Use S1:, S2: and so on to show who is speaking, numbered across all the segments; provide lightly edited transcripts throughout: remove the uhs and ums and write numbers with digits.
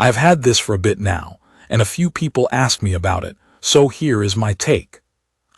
S1: I've had this for a bit now, and a few people ask me about it, so here is my take.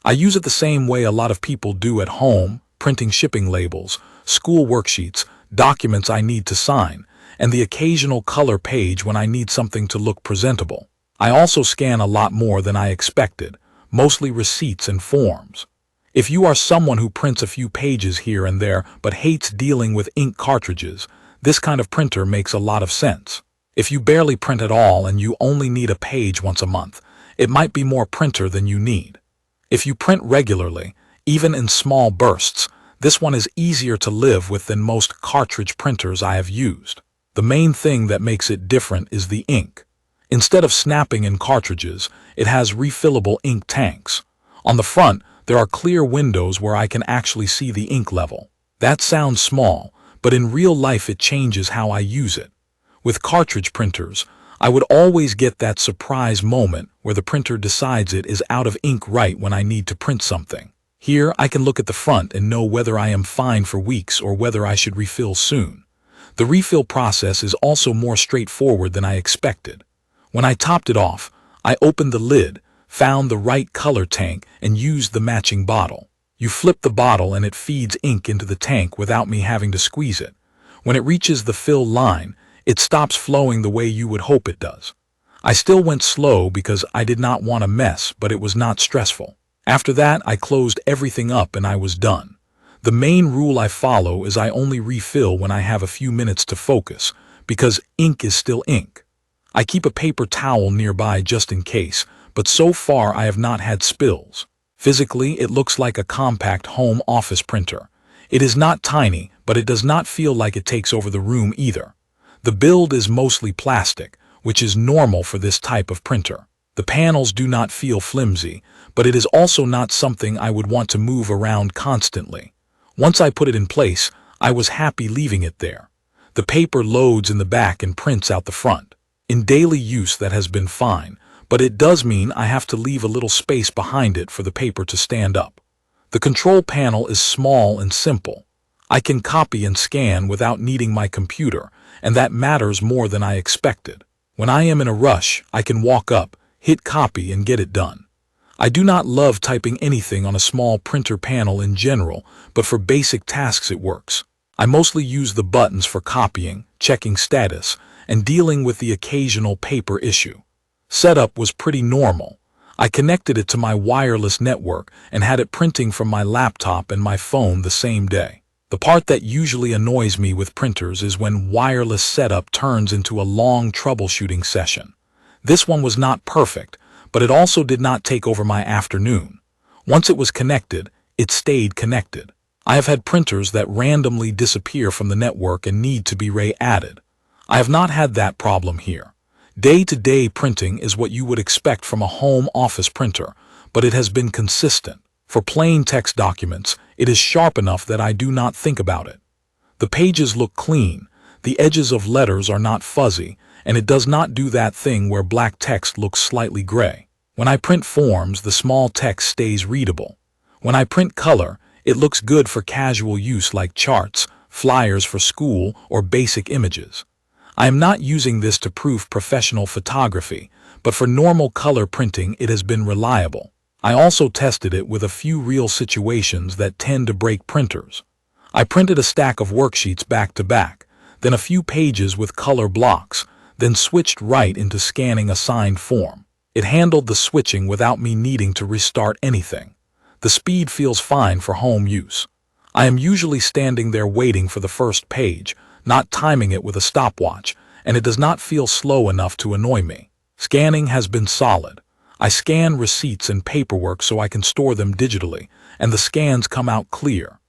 S1: I use it the same way a lot of people do at home, printing shipping labels, school worksheets, documents I need to sign, and the occasional color page when I need something to look presentable. I also scan a lot more than I expected, mostly receipts and forms. If you are someone who prints a few pages here and there but hates dealing with ink cartridges, this kind of printer makes a lot of sense. If you barely print at all and you only need a page once a month, it might be more printer than you need. If you print regularly, even in small bursts, this one is easier to live with than most cartridge printers I have used. The main thing that makes it different is the ink. Instead of snapping in cartridges, it has refillable ink tanks. On the front, there are clear windows where I can actually see the ink level. That sounds small, but in real life it changes how I use it. With cartridge printers, I would always get that surprise moment where the printer decides it is out of ink right when I need to print something. Here, I can look at the front and know whether I am fine for weeks or whether I should refill soon. The refill process is also more straightforward than I expected. When I topped it off, I opened the lid, found the right color tank, and used the matching bottle. You flip the bottle and it feeds ink into the tank without me having to squeeze it. When it reaches the fill line, it stops flowing the way you would hope it does. I still went slow because I did not want a mess, but it was not stressful. After that, I closed everything up and I was done. The main rule I follow is I only refill when I have a few minutes to focus, because ink is still ink. I keep a paper towel nearby just in case, but so far I have not had spills. Physically, it looks like a compact home office printer. It is not tiny, but it does not feel like it takes over the room either. The build is mostly plastic, which is normal for this type of printer. The panels do not feel flimsy, but it is also not something I would want to move around constantly. Once I put it in place, I was happy leaving it there. The paper loads in the back and prints out the front. In daily use, that has been fine, but it does mean I have to leave a little space behind it for the paper to stand up. The control panel is small and simple. I can copy and scan without needing my computer, and that matters more than I expected. When I am in a rush, I can walk up, hit copy, and get it done. I do not love typing anything on a small printer panel in general, but for basic tasks it works. I mostly use the buttons for copying, checking status, and dealing with the occasional paper issue. Setup was pretty normal. I connected it to my wireless network and had it printing from my laptop and my phone the same day. The part that usually annoys me with printers is when wireless setup turns into a long troubleshooting session. This one was not perfect, but it also did not take over my afternoon. Once it was connected, it stayed connected. I have had printers that randomly disappear from the network and need to be re-added. I have not had that problem here. Day-to-day printing is what you would expect from a home office printer, but it has been consistent. For plain text documents, it is sharp enough that I do not think about it. The pages look clean, the edges of letters are not fuzzy, and it does not do that thing where black text looks slightly gray. When I print forms, the small text stays readable. When I print color, it looks good for casual use like charts, flyers for school, or basic images. I am not using this to prove professional photography, but for normal color printing it has been reliable. I also tested it with a few real situations that tend to break printers. I printed a stack of worksheets back to back, then a few pages with color blocks, then switched right into scanning a signed form. It handled the switching without me needing to restart anything. The speed feels fine for home use. I am usually standing there waiting for the first page, not timing it with a stopwatch, and it does not feel slow enough to annoy me. Scanning has been solid. I scan receipts and paperwork so I can store them digitally, and the scans come out clear.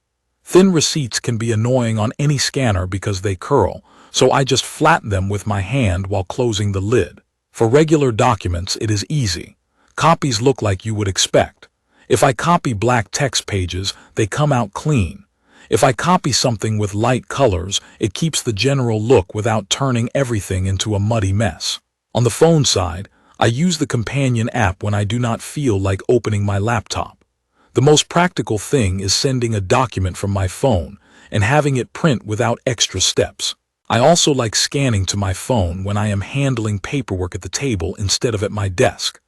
S1: Thin receipts can be annoying on any scanner because they curl, so I just flatten them with my hand while closing the lid. For regular documents, it is easy. Copies look like you would expect. If I copy black text pages, they come out clean. If I copy something with light colors, it keeps the general look without turning everything into a muddy mess. On the phone side, I use the companion app when I do not feel like opening my laptop. The most practical thing is sending a document from my phone and having it print without extra steps. I also like scanning to my phone when I am handling paperwork at the table instead of at my desk.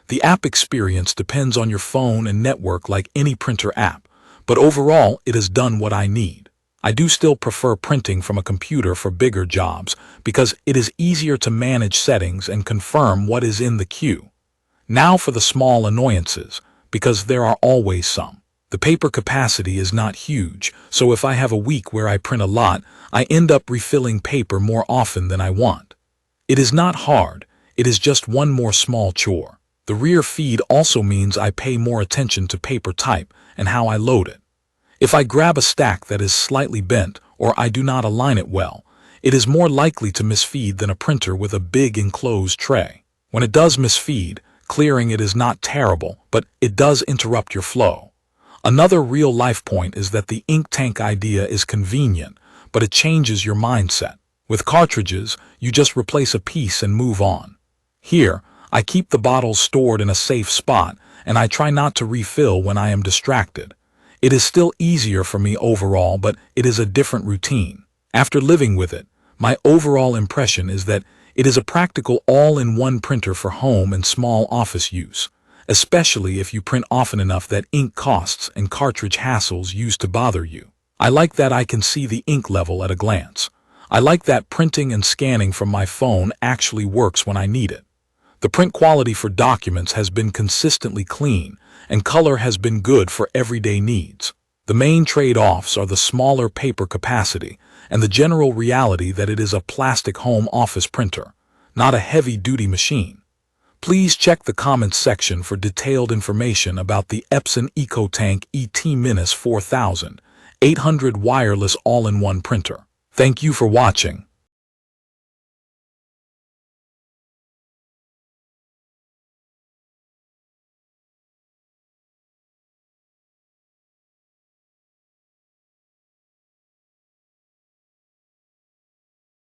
S1: The app experience depends on your phone and network like any printer app, but overall it has done what I need. I do still prefer printing from a computer for bigger jobs because it is easier to manage settings and confirm what is in the queue. Now for the small annoyances, because there are always some. The paper capacity is not huge, so if I have a week where I print a lot, I end up refilling paper more often than I want. It is not hard, it is just one more small chore. The rear feed also means I pay more attention to paper type and how I load it. If I grab a stack that is slightly bent or I do not align it well, it is more likely to misfeed than a printer with a big enclosed tray. When it does misfeed, clearing it is not terrible, but it does interrupt your flow. Another real-life point is that the ink tank idea is convenient, but it changes your mindset. With cartridges, you just replace a piece and move on. Here, I keep the bottles stored in a safe spot, and I try not to refill when I am distracted. It is still easier for me overall, but it is a different routine. After living with it, my overall impression is that it is a practical all-in-one printer for home and small office use, especially if you print often enough that ink costs and cartridge hassles used to bother you. I like that I can see the ink level at a glance. I like that printing and scanning from my phone actually works when I need it. The print quality for documents has been consistently clean, and color has been good for everyday needs. The main trade-offs are the smaller paper capacity and the general reality that it is a plastic home office printer, not a heavy-duty machine. Please check the comments section for detailed information about the Epson EcoTank ET-4800 wireless all-in-one printer. Thank you for watching.